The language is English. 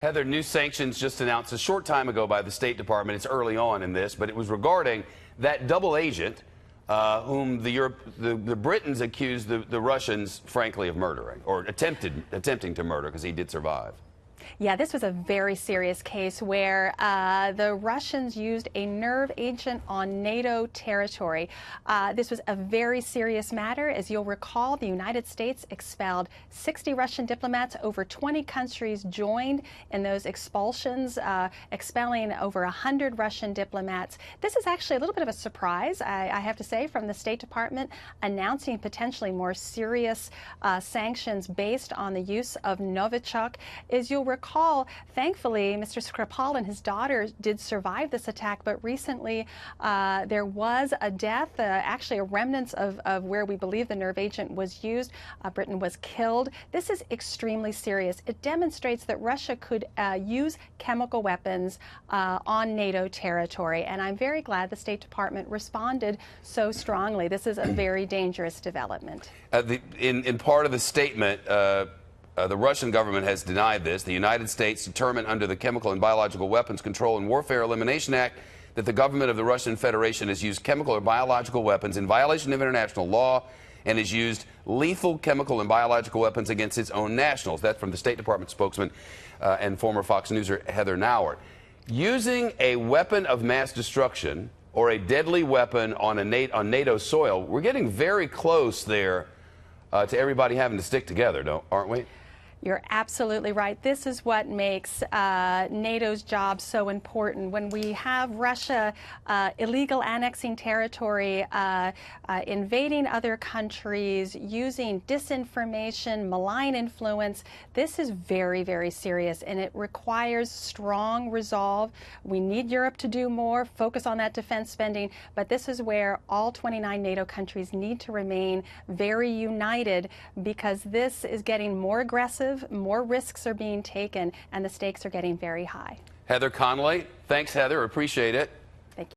Heather, new sanctions just announced a short time ago by the State Department. It's early on in this, but it was regarding that double agent whom the Britons accused the Russians, frankly, of murdering, or attempting to murder, because he did survive. Yeah, this was a very serious case where the Russians used a nerve agent on NATO territory. This was a very serious matter. As you'll recall, the United States expelled 60 Russian diplomats. Over 20 countries joined in those expulsions, expelling over 100 Russian diplomats. This is actually a little bit of a surprise, I have to say, from the State Department announcing potentially more serious sanctions based on the use of Novichok. As you'll recall, thankfully, Mr. Skripal and his daughter did survive this attack, but recently there was a death, actually a remnants of where we believe the nerve agent was used. Britain was killed. This is extremely serious. It demonstrates that Russia could use chemical weapons on NATO territory, and I'm very glad the State Department responded so strongly. This is a very dangerous development. In part of the statement, the Russian government has denied this. The United States determined under the Chemical and Biological Weapons Control and Warfare Elimination Act that the government of the Russian Federation has used chemical or biological weapons in violation of international law and has used lethal chemical and biological weapons against its own nationals. That's from the State Department spokesman and former Fox Newser Heather Nauert. Using a weapon of mass destruction or a deadly weapon on NATO soil, we're getting very close there to everybody having to stick together, aren't we? You're absolutely right. This is what makes NATO's job so important. When we have Russia illegal annexing territory, invading other countries, using disinformation, malign influence, this is very, very serious, and it requires strong resolve. We need Europe to do more, focus on that defense spending, but this is where all 29 NATO countries need to remain very united, because this is getting more aggressive. More risks are being taken, and the stakes are getting very high. Heather Connolly, thanks, Heather. Appreciate it.